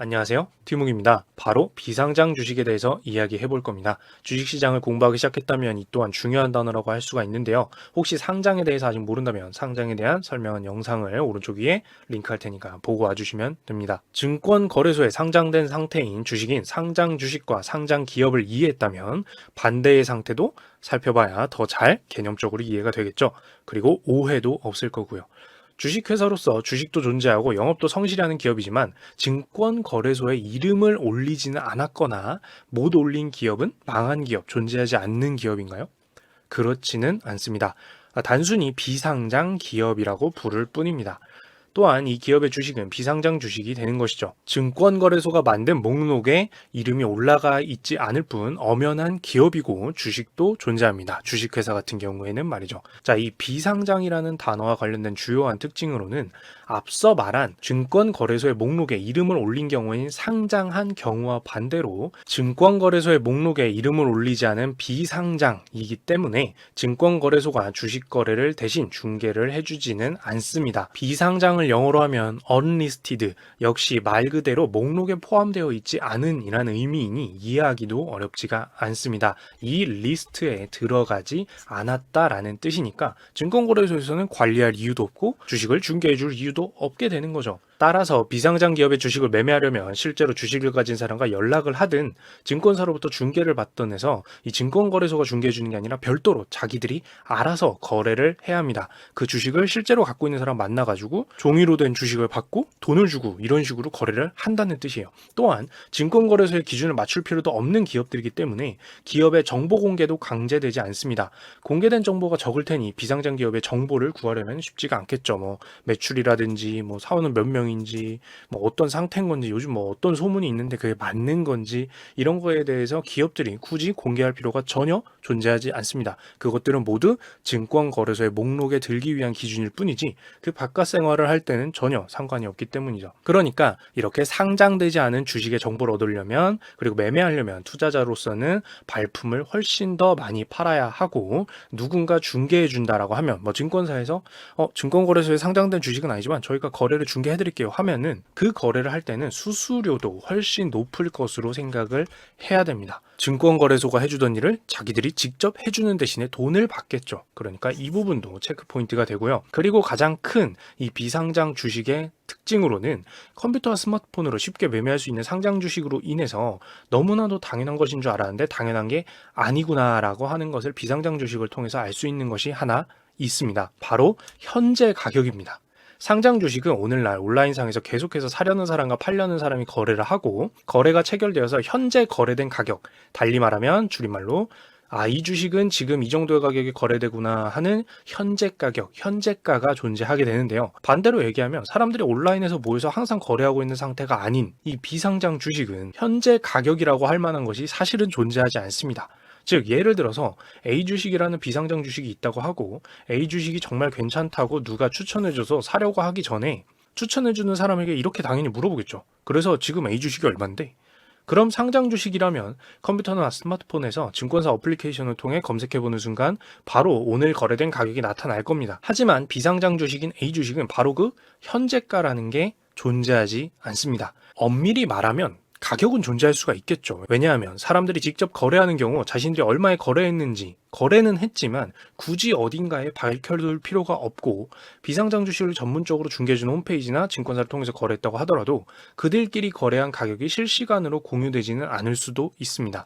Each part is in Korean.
안녕하세요. 티묵입니다. 바로 비상장 주식에 대해서 이야기해 볼 겁니다. 주식시장을 공부하기 시작했다면 이 또한 중요한 단어라고 할 수가 있는데요. 혹시 상장에 대해서 아직 모른다면 상장에 대한 설명한 영상을 오른쪽 위에 링크할 테니까 보고 와주시면 됩니다. 증권거래소에 상장된 상태인 주식인 상장 주식과 상장 기업을 이해했다면 반대의 상태도 살펴봐야 더 잘 개념적으로 이해가 되겠죠. 그리고 오해도 없을 거고요. 주식회사로서 주식도 존재하고 영업도 성실히 하는 기업이지만 증권거래소에 이름을 올리지는 않았거나 못 올린 기업은 망한 기업, 존재하지 않는 기업인가요? 그렇지는 않습니다. 단순히 비상장 기업이라고 부를 뿐입니다. 또한 이 기업의 주식은 비상장 주식이 되는 것이죠. 증권거래소가 만든 목록에 이름이 올라가 있지 않을 뿐 엄연한 기업이고 주식도 존재합니다. 주식회사 같은 경우에는 말이죠. 자, 이 비상장이라는 단어와 관련된 주요한 특징으로는 앞서 말한 증권거래소의 목록에 이름을 올린 경우인 상장한 경우와 반대로 증권거래소의 목록에 이름을 올리지 않은 비상장이기 때문에 증권거래소가 주식거래를 대신 중개를 해주지는 않습니다. 비상장을 영어로 하면 unlisted, 역시 말 그대로 목록에 포함되어 있지 않은 이라는 의미이니 이해하기도 어렵지가 않습니다. 이 리스트에 들어가지 않았다라는 뜻이니까 증권거래소에서는 관리할 이유도 없고 주식을 중개해줄 이유도 없게 되는 거죠. 따라서 비상장 기업의 주식을 매매하려면 실제로 주식을 가진 사람과 연락을 하든 증권사로부터 중개를 받던 해서 이 증권거래소가 중개해 주는 게 아니라 별도로 자기들이 알아서 거래를 해야 합니다. 그 주식을 실제로 갖고 있는 사람 만나가지고 종이로 된 주식을 받고 돈을 주고 이런 식으로 거래를 한다는 뜻이에요. 또한 증권거래소의 기준을 맞출 필요도 없는 기업들이기 때문에 기업의 정보 공개도 강제되지 않습니다. 공개된 정보가 적을 테니 비상장 기업의 정보를 구하려면 쉽지가 않겠죠. 뭐 매출이라든지 뭐 사원은 몇 명인지 뭐 어떤 상태인 건지 요즘 뭐 어떤 소문이 있는데 그게 맞는 건지 이런 거에 대해서 기업들이 굳이 공개할 필요가 전혀 존재하지 않습니다. 그것들은 모두 증권거래소의 목록에 들기 위한 기준일 뿐이지 그 바깥 생활을 할 때는 전혀 상관이 없기 때문이죠. 그러니까 이렇게 상장되지 않은 주식의 정보를 얻으려면 그리고 매매하려면 투자자로서는 발품을 훨씬 더 많이 팔아야 하고 누군가 중개해 준다라고 하면 뭐 증권사에서 증권거래소에 상장된 주식은 아니지만 저희가 거래를 중개해 드릴게요 하면은 그 거래를 할 때는 수수료도 훨씬 높을 것으로 생각을 해야 됩니다. 증권거래소가 해주던 일을 자기들이 직접 해주는 대신에 돈을 받겠죠. 그러니까 이 부분도 체크 포인트가 되고요. 그리고 가장 큰 이 비상장 주식의 특징으로는 컴퓨터와 스마트폰으로 쉽게 매매할 수 있는 상장 주식으로 인해서 너무나도 당연한 것인 줄 알았는데 당연한 게 아니구나라고 하는 것을 비상장 주식을 통해서 알 수 있는 것이 하나 있습니다. 바로 현재 가격입니다. 상장 주식은 오늘날 온라인상에서 계속해서 사려는 사람과 팔려는 사람이 거래를 하고 거래가 체결되어서 현재 거래된 가격, 달리 말하면 줄임말로 이 주식은 지금 이 정도의 가격에 거래되구나 하는 현재 가격, 현재가가 존재하게 되는데요. 반대로 얘기하면 사람들이 온라인에서 모여서 항상 거래하고 있는 상태가 아닌 이 비상장 주식은 현재 가격이라고 할 만한 것이 사실은 존재하지 않습니다. 즉 예를 들어서 A 주식이라는 비상장 주식이 있다고 하고 A 주식이 정말 괜찮다고 누가 추천해줘서 사려고 하기 전에 추천해주는 사람에게 이렇게 당연히 물어보겠죠. 그래서 지금 A 주식이 얼만데? 그럼 상장 주식이라면 컴퓨터나 스마트폰에서 증권사 어플리케이션을 통해 검색해보는 순간 바로 오늘 거래된 가격이 나타날 겁니다. 하지만 비상장 주식인 A 주식은 바로 그 현재가라는 게 존재하지 않습니다. 엄밀히 말하면 가격은 존재할 수가 있겠죠. 왜냐하면 사람들이 직접 거래하는 경우 자신들이 얼마에 거래했는지 거래는 했지만 굳이 어딘가에 밝혀둘 필요가 없고 비상장 주식을 전문적으로 중개해주는 홈페이지나 증권사를 통해서 거래했다고 하더라도 그들끼리 거래한 가격이 실시간으로 공유되지는 않을 수도 있습니다.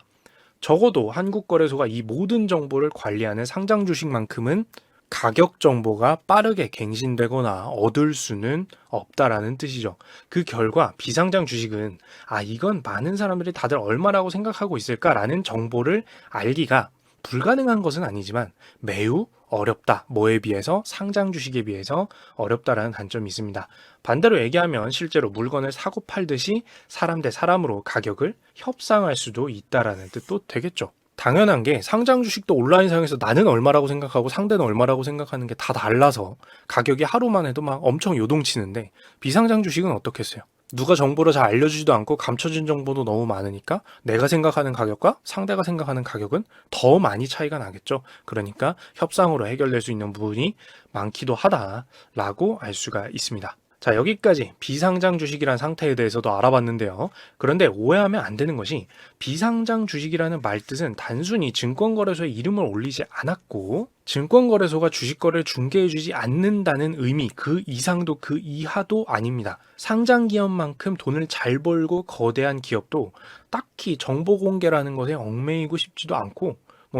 적어도 한국거래소가 이 모든 정보를 관리하는 상장 주식만큼은 가격 정보가 빠르게 갱신되거나 얻을 수는 없다라는 뜻이죠. 그 결과 비상장 주식은 이건 많은 사람들이 다들 얼마라고 생각하고 있을까라는 정보를 알기가 불가능한 것은 아니지만 매우 어렵다. 뭐에 비해서? 상장 주식에 비해서 어렵다라는 단점이 있습니다. 반대로 얘기하면 실제로 물건을 사고 팔듯이 사람 대 사람으로 가격을 협상할 수도 있다라는 뜻도 되겠죠. 당연한 게 상장 주식도 온라인상에서 나는 얼마라고 생각하고 상대는 얼마라고 생각하는 게 다 달라서 가격이 하루만 해도 막 엄청 요동치는데 비상장 주식은 어떻겠어요? 누가 정보를 잘 알려주지도 않고 감춰진 정보도 너무 많으니까 내가 생각하는 가격과 상대가 생각하는 가격은 더 많이 차이가 나겠죠. 그러니까 협상으로 해결될 수 있는 부분이 많기도 하다라고 알 수가 있습니다. 자, 여기까지 비상장 주식이란 상태에 대해서도 알아봤는데요. 그런데 오해하면 안 되는 것이 비상장 주식이라는 말뜻은 단순히 증권거래소에 이름을 올리지 않았고 증권거래소가 주식거래를 중개해주지 않는다는 의미 그 이상도 그 이하도 아닙니다. 상장 기업만큼 돈을 잘 벌고 거대한 기업도 딱히 정보 공개라는 것에 얽매이고 싶지도 않고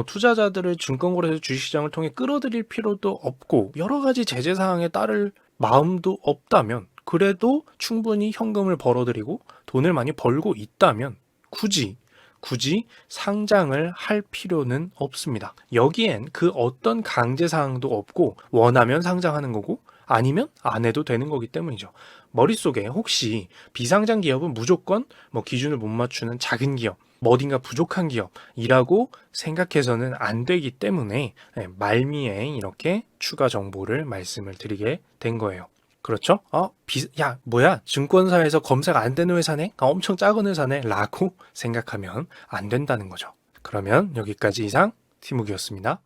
투자자들을 증권거래소 주식시장을 통해 끌어들일 필요도 없고 여러 가지 제재 사항에 따를 마음도 없다면 그래도 충분히 현금을 벌어들이고 돈을 많이 벌고 있다면 굳이 상장을 할 필요는 없습니다. 여기엔 그 어떤 강제 사항도 없고 원하면 상장하는 거고 아니면 안 해도 되는 거기 때문이죠. 머릿속에 혹시 비상장 기업은 무조건 기준을 못 맞추는 작은 기업, 어딘가 부족한 기업이라고 생각해서는 안 되기 때문에 말미에 이렇게 추가 정보를 말씀을 드리게 된 거예요. 그렇죠? 뭐야, 증권사에서 검색 안 되는 회사네? 엄청 작은 회사네? 라고 생각하면 안 된다는 거죠. 그러면 여기까지 이상 티묵이었습니다.